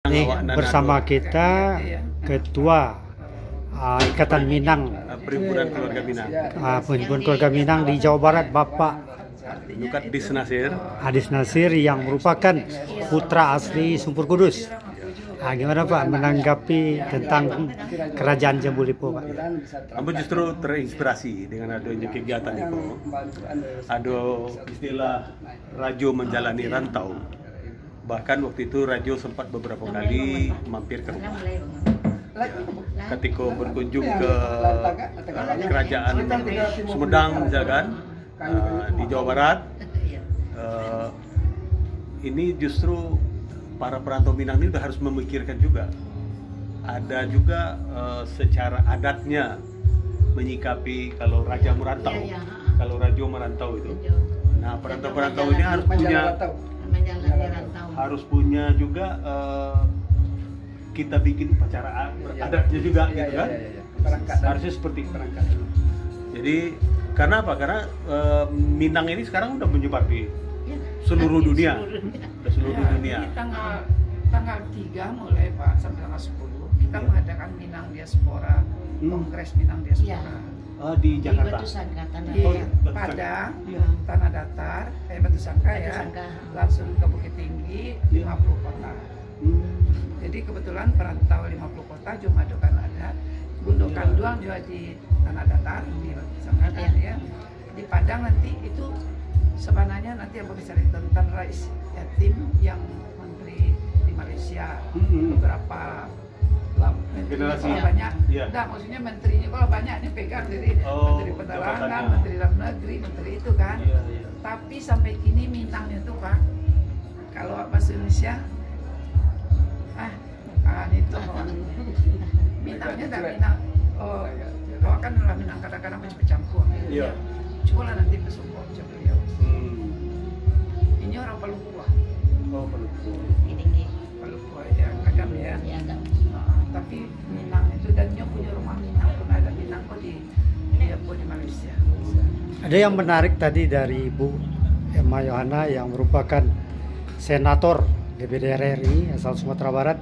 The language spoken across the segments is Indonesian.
Minang Nih, awak bersama kita Ketua Ikatan Minang, Perhimpunan Keluarga Minang. Perhimpunan Keluarga Minang di Jawa Barat, Bapak Lukat Disnasir. Adis Nasir yang merupakan putra asli Sumpur Kudus. Gimana Pak menanggapi tentang Kerajaan Jambu Lipo, Pak? Kamu justru terinspirasi dengan adanya kegiatan itu. Ada istilah Rajo menjalani rantau. Bahkan waktu itu Rajo sempat beberapa kali mampir ke rumah. Ketika berkunjung ke kerajaan Sumedang misalkan di Jawa Barat, ini justru para perantau Minang ini udah harus memikirkan juga. Ada juga secara adatnya menyikapi kalau raja merantau, kalau rajo merantau itu. Nah, perantau-perantau ini harus punya juga kita bikin upacara adatnya juga, gitu kan? Harusnya seperti itu. Jadi karena apa? Karena Minang ini sekarang udah menyebar di seluruh dunia. Udah seluruh dunia. Jadi tanggal 3 mulai Pak sampai tanggal 10 kita mengadakan Minang Diaspora, Kongres Minang Diaspora. Di Jakarta. Di Padang, Tanah Datar, Batu Sangka ya. Langsung ke Bukit Tinggi, 50 kota. Jadi kebetulan perantau 50 kota cuma kan ada. Gundukan doang juga di Tanah Datar, di Batu Sangka ya. Di Padang nanti itu sebenarnya nanti yang berbicara tentang Rais Yatim yang menteri di Malaysia, beberapa generasi banyak. Ya. Maksudnya menterinya kalau banyak ini pegang dari menteri penerangan, menteri dalam negeri, menteri itu kan. Tapi sampai kini Minang itu Pak, kalau bahasa Indonesia itu Minangnya dan Minang, kalau kan adalah Minang kadang-kadang bercampur. Iya. Coba nanti besok beliau. Ini orang Palukua. Oh, Palukua. Palukua ya, Agam ya. Tapi Minang itu dan dia punya rumah Minang pun ada Minang kok di Malaysia. Ada yang menarik tadi dari Ibu Emma Yohana yang merupakan senator DPD RI asal Sumatera Barat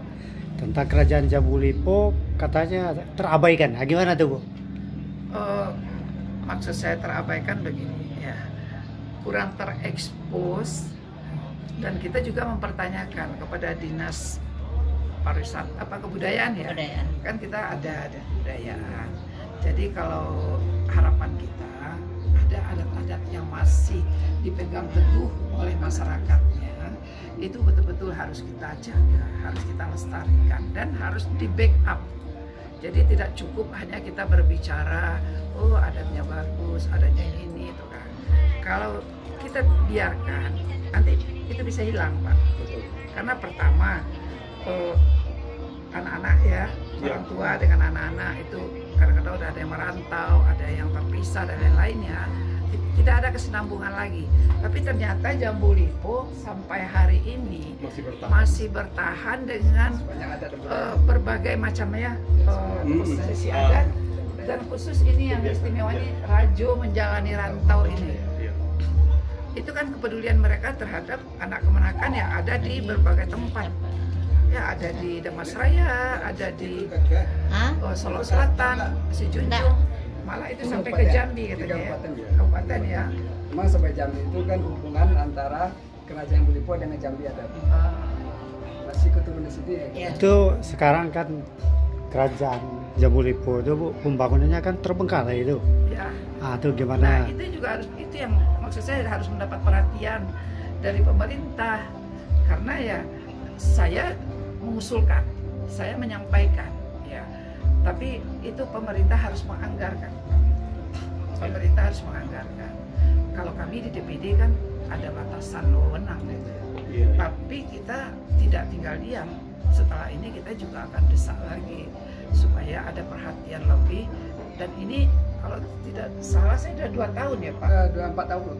tentang Kerajaan Jambu Lipo katanya terabaikan. Gimana tuh Bu? Maksud saya terabaikan begini ya, kurang terekspos dan kita juga mempertanyakan kepada dinas pariwisata kebudayaan ya. Kan kita ada kebudayaan. Jadi kalau harapan kita ada adat-adat yang masih dipegang teguh oleh masyarakatnya, itu betul-betul harus kita jaga, harus kita lestarikan dan harus di backup. Jadi tidak cukup hanya kita berbicara, oh adatnya bagus, adatnya ini itu kan. Kalau kita biarkan, nanti itu bisa hilang Pak. Karena pertama anak-anak ya, orang tua dengan anak-anak itu kadang-kadang udah ada yang merantau, ada yang terpisah dan lain-lainnya. Tidak ada kesinambungan lagi. Tapi ternyata Jambu Lipo sampai hari ini masih bertahan dengan berbagai macam ya posisi adat, dan khusus ini yang istimewanya Rajo menjalani rantau ini. Itu kan kepedulian mereka terhadap anak kemenakan yang ada di berbagai tempat. Ya ada di Damasraya, ada di Solo Selatan, Sijunjung, malah itu sampai ke Jambi katanya ya, kabupaten ya. Memang sampai Jambi itu kan hubungan antara Kerajaan Jambu Lipo dengan Jambi ada masih keturunan sendiri. Itu sekarang kan Kerajaan Jambu Lipo itu Bu, pembangunannya kan terbengkalai itu. Ya. Itu gimana? Nah, itu juga harus, itu yang maksud saya harus mendapat perhatian dari pemerintah, karena ya saya mengusulkan, saya menyampaikan ya, tapi itu pemerintah harus menganggarkan. Pemerintah harus menganggarkan. Kalau kami di DPD kan ada batasan wewenang gitu. Tapi kita tidak tinggal diam. Setelah ini kita juga akan desak lagi supaya ada perhatian lebih. Dan ini kalau tidak salah saya sudah 2 tahun ya Pak. 4 tahun.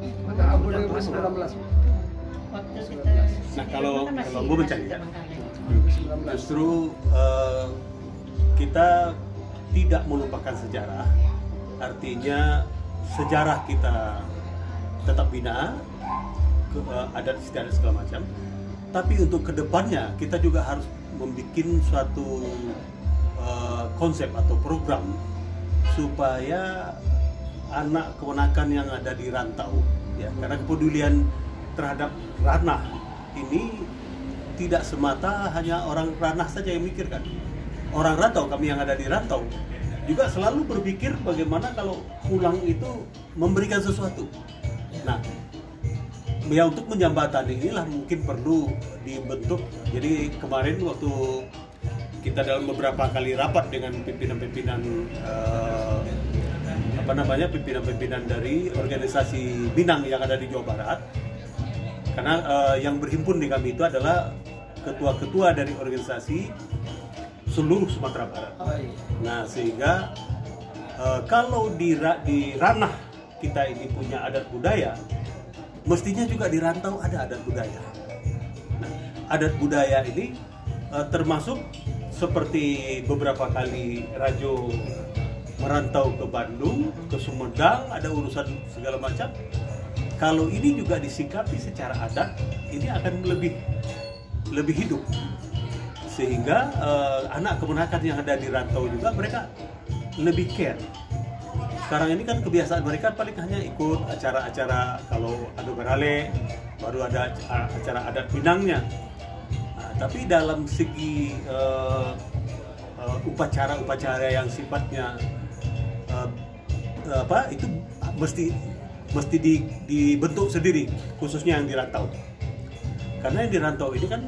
2019. Nah kalau gue mencari justru kita tidak melupakan sejarah, artinya sejarah kita tetap bina, adat istiadat segala macam, tapi untuk kedepannya kita juga harus membuat suatu konsep atau program supaya anak keponakan yang ada di rantau, ya, karena kepedulian terhadap ranah ini tidak semata hanya orang ranah saja yang mikirkan. Orang rantau, kami yang ada di rantau juga selalu berpikir bagaimana kalau pulang itu memberikan sesuatu. Nah, ya untuk menjembatani inilah mungkin perlu dibentuk. Jadi kemarin waktu kita dalam beberapa kali rapat dengan pimpinan-pimpinan pimpinan-pimpinan dari organisasi Minang yang ada di Jawa Barat, karena yang berhimpun di kami itu adalah ketua-ketua dari organisasi seluruh Sumatera Barat. Nah, sehingga kalau di ranah kita ini punya adat budaya, mestinya juga di rantau ada adat budaya. Nah, adat budaya ini termasuk seperti beberapa kali Rajo merantau ke Bandung, ke Sumedang, ada urusan segala macam. Kalau ini juga disikapi secara adat, ini akan lebih hidup. Sehingga anak keponakan yang ada di rantau juga mereka lebih care. Sekarang ini kan kebiasaan mereka paling hanya ikut acara-acara, kalau adu berale baru ada acara adat Minangnya. Nah, tapi dalam segi upacara-upacara yang sifatnya itu mesti dibentuk sendiri, khususnya yang di rantau. Karena yang di rantau ini kan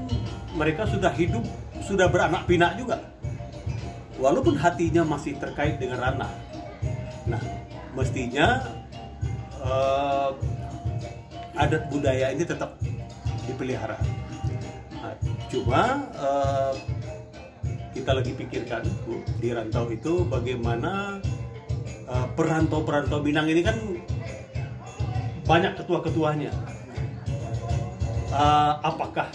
mereka sudah hidup, sudah beranak pinak juga, walaupun hatinya masih terkait dengan ranah. Nah, mestinya adat budaya ini tetap dipelihara. Nah, cuma kita lagi pikirkan, Bu, di rantau itu bagaimana perantau-perantau Minang ini kan banyak ketua-ketuanya. Apakah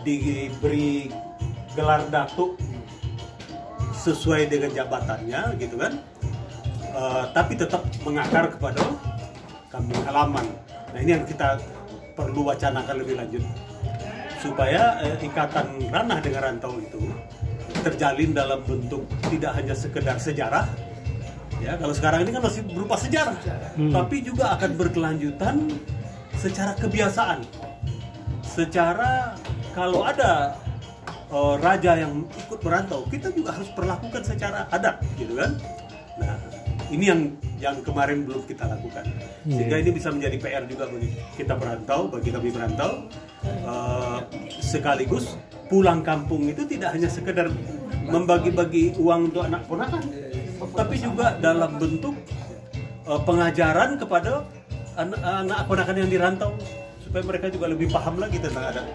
diberi gelar datuk sesuai dengan jabatannya gitu kan, tapi tetap mengakar kepada kampung halaman. Nah, ini yang kita perlu wacanakan lebih lanjut supaya ikatan ranah dengan rantau itu terjalin dalam bentuk tidak hanya sekedar sejarah, ya, kalau sekarang ini kan masih berupa sejarah, tapi juga akan berkelanjutan secara kebiasaan, secara kalau ada raja yang ikut merantau, kita juga harus perlakukan secara adat, gitu kan. Nah, ini yang kemarin belum kita lakukan, sehingga ini bisa menjadi PR juga bagi kita perantau, bagi kami perantau. Sekaligus pulang kampung itu tidak hanya sekedar membagi-bagi uang untuk anak ponakan, tapi juga dalam bentuk pengajaran kepada anak ponakan yang dirantau, supaya mereka juga lebih paham lagi tentang adat.